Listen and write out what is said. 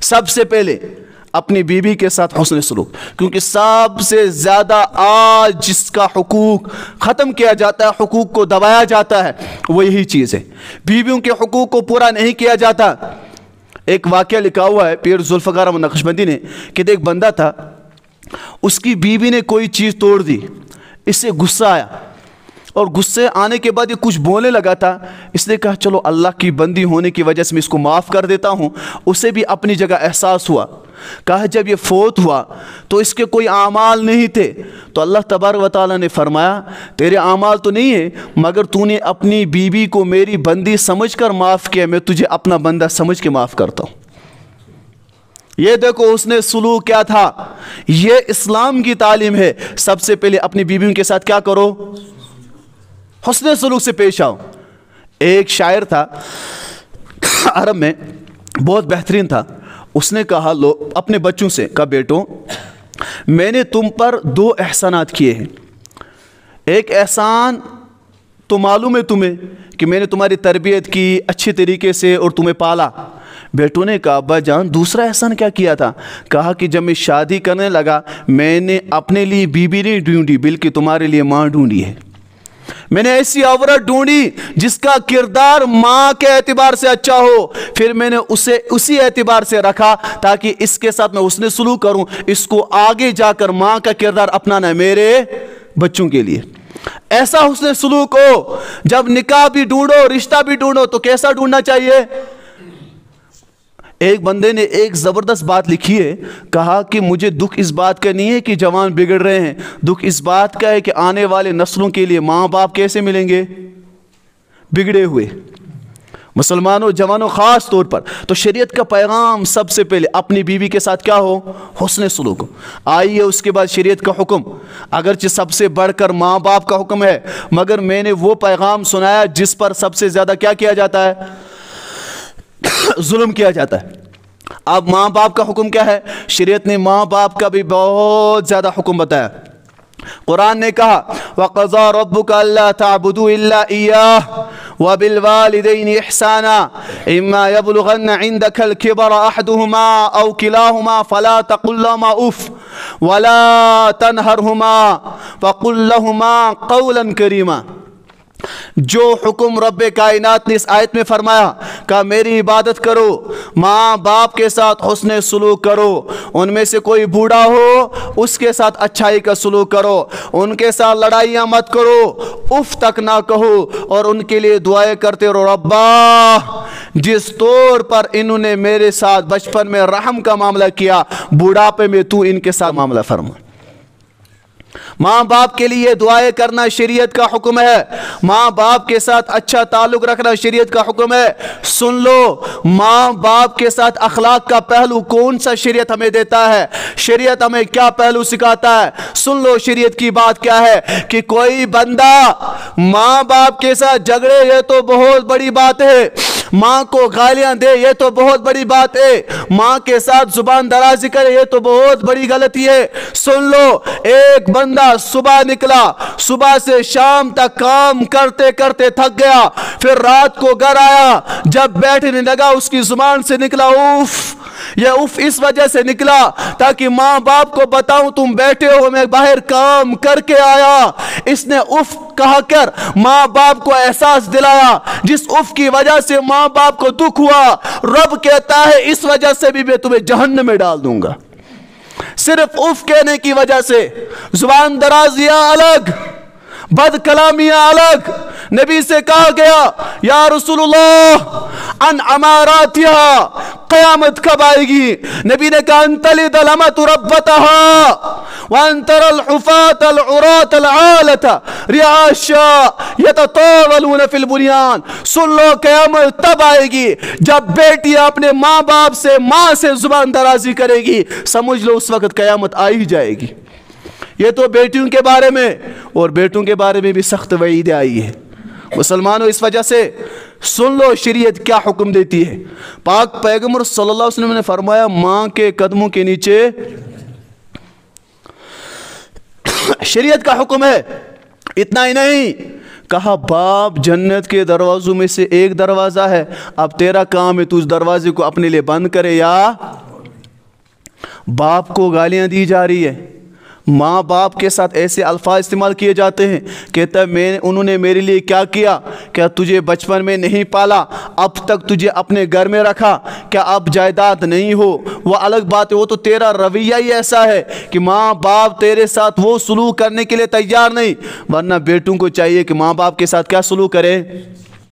سب سے پہلے اپنی بیوی کے ساتھ حسن سلوک، کیونکہ سب سے زیادہ آج جس کا حقوق ختم کیا جاتا ہے، حقوق کو دبایا جاتا ہے، وہ یہی چیز ہے، بیویوں کے حقوق کو پورا نہیں کیا جاتا۔ ایک واقعہ لکھا ہوا ہے پیر ذوالفقار احمد نقشبندی نے کہ ایک بندہ تھا، اس کی بیوی نے کوئی چیز توڑ دی، اس سے غصہ آیا، اور غصے آنے کے بعد یہ کچھ بولنے لگا تھا۔ اس نے کہا چلو اللہ کی بندی ہونے کی وجہ سے میں اس کو معاف کر دیتا ہوں۔ اسے بھی اپنی جگہ احساس ہوا، کہا جب یہ فوت ہوا تو اس کے کوئی اعمال نہیں تھے، تو اللہ تبارک و تعالیٰ نے فرمایا تیرے اعمال تو نہیں ہے، مگر تو نے اپنی بیوی کو میری بندی سمجھ کر معاف کیا، میں تجھے اپنا بندہ سمجھ کے معاف کرتا ہوں۔ یہ دیکھو اس نے سلوک کیا تھا، یہ اسلام کی تعلیم ہے۔ سب سے پہلے اپنی بیویوں کے ساتھ کیا کرو؟ حسن سلوک سے پیش آؤ۔ ایک شاعر تھا عرب میں، بہت بہترین تھا، اس نے کہا لو اپنے بچوں سے، کہا بیٹوں میں نے تم پر 2 احسانات کیے ہیں۔ ایک احسان تو معلوم ہے تمہیں کہ میں نے تمہاری تربیت کی اچھے طریقے سے اور تمہیں پالا۔ بیٹوں نے کہا ابا جان دوسرا احسان کیا کیا تھا؟ کہا کہ جب میں شادی کرنے لگا میں نے اپنے لیے بیوی نہیں ڈھونڈی بلکہ تمہارے لیے ماں ڈھونڈی ہے۔ میں نے ایسی عورت ڈھونڈی جس کا کردار ماں کے اعتبار سے اچھا ہو، پھر میں نے اسے اسی اعتبار سے رکھا تاکہ اس کے ساتھ میں حسن سلوک کروں، اس کو آگے جا کر ماں کا کردار اپنانا ہے میرے بچوں کے لیے۔ ایسا حسن سلوک ہو، جب نکاح بھی ڈھونڈو رشتہ بھی ڈھونڈو تو کیسا ڈھونڈنا چاہیے؟ ایک بندے نے ایک زبردست بات لکھی ہے، کہا کہ مجھے دکھ اس بات کا نہیں ہے کہ جوان بگڑ رہے ہیں، دکھ اس بات کا ہے کہ آنے والے نسلوں کے لیے ماں باپ کیسے ملیں گے؟ بگڑے ہوئے۔ مسلمانوں جوانوں خاص طور پر تو شریعت کا پیغام سب سے پہلے اپنی بیوی کے ساتھ کیا ہو؟ حسن سلوک ہو۔ آئیے اس کے بعد شریعت کا حکم، اگرچہ سب سے بڑھ کر ماں باپ کا حکم ہے، مگر میں نے وہ پیغام سنایا جس پر سب سے زیادہ کیا کیا جاتا ہے؟ ظلم کیا جاتا ہے۔ اب ماں باپ کا حکم کیا ہے؟ شریعت نے ماں باپ کا بھی بہت زیادہ حکم بتایا۔ قرآن نے کہا وَقَضَى رَبُّكَ أَلَّا تَعْبُدُوا إِلَّا إِيَّاهُ وَبِالْوَالِدَيْنِ إِحْسَانًا إِمَّا يَبْلُغَنَّ عِندَكَ الْكِبَرَ أَحَدُهُمَا أَوْ كِلَاهُمَا فَلَا تَقُل لَّهُمَا أُفٍّ وَلَا تَنْهَرْهُمَا وَقُل لَّهُمَا قَوْلًا كَرِيمًا۔ جو حکم رب کائنات نے اس آیت میں فرمایا، کہا میری عبادت کرو، ماں باپ کے ساتھ حسن سلوک کرو، ان میں سے کوئی بوڑھا ہو اس کے ساتھ اچھائی کا سلوک کرو، ان کے ساتھ لڑائیاں مت کرو، اف تک نہ کہو، اور ان کے لیے دعائیں کرتے رہو ربا جس طور پر انہوں نے میرے ساتھ بچپن میں رحم کا معاملہ کیا، بوڑھاپے میں تو ان کے ساتھ معاملہ فرما۔ ماں باپ کے لیے دعائیں کرنا شریعت کا حکم ہے، ماں باپ کے ساتھ اچھا تعلق رکھنا شریعت کا حکم ہے۔ سن لو ماں باپ کے ساتھ اخلاق کا پہلو کون سا شریعت ہمیں دیتا ہے، شریعت ہمیں کیا پہلو سکھاتا ہے؟ سن لو شریعت کی بات کیا ہے کہ کوئی بندہ ماں باپ کے ساتھ جھگڑے یہ تو بہت بڑی بات ہے، ماں کو گالیاں دے یہ تو بہت بڑی بات ہے، ماں کے ساتھ زبان درازی کرے یہ تو بہت بڑی غلطی ہے۔ سن لو ایک بندہ صبح نکلا، صبح سے شام تک کام کرتے کرتے تھک گیا، پھر رات کو گھر آیا، جب بیٹھنے لگا اس کی زبان سے نکلا اوف۔ یہ اف اس وجہ سے نکلا تاکہ ماں باپ کو بتاؤں تم بیٹھے ہو میں باہر کام کر کے آیا۔ اس نے اف کہا کر ماں باپ کو احساس دلایا، جس اف کی وجہ سے ماں باپ کو دکھ ہوا، رب کہتا ہے اس وجہ سے بھی میں تمہیں جہنم میں ڈال دوں گا۔ صرف اف کہنے کی وجہ سے زبان درازیاں الگ، بد کلامیاں الگ۔ نبی سے کہا گیا یا رسول اللہ ان اماراتها، قیامت کب آئے گی؟ نبی نے کہا ان تلد الامۃ ربتها وان ترى الحفاة العراة العالة رعاء الشاء يتطاولون في البنيان۔ سن لو قیامت تب آئے گی جب بیٹی اپنے ماں باپ سے، ماں سے زبان درازی کرے گی، سمجھ لو اس وقت قیامت آ ہی جائے گی۔ یہ تو بیٹیوں کے بارے میں، اور بیٹوں کے بارے میں بھی سخت وعید آئی ہے۔ مسلمانوں اس وجہ سے سن لو شریعت کیا حکم دیتی ہے۔ پاک پیغمبر صلی اللہ علیہ وسلم نے فرمایا ماں کے قدموں کے نیچے شریعت کا حکم ہے۔ اتنا ہی نہیں، کہا باپ جنت کے دروازوں میں سے ایک دروازہ ہے، اب تیرا کام ہے تو اس دروازے کو اپنے لیے بند کرے یا باپ کو گالیاں دی جا رہی ہے، ماں باپ کے ساتھ ایسے الفاظ استعمال کیے جاتے ہیں، کہتا ہے انہوں نے میرے لیے کیا کیا، کیا تجھے بچپن میں نہیں پالا، اب تک تجھے اپنے گھر میں رکھا، کیا اب جائیداد نہیں ہو؟ وہ الگ بات ہے، وہ تو تیرا رویہ ہی ایسا ہے کہ ماں باپ تیرے ساتھ وہ سلوک کرنے کے لیے تیار نہیں، ورنہ بیٹوں کو چاہیے کہ ماں باپ کے ساتھ کیا سلوک کرے؟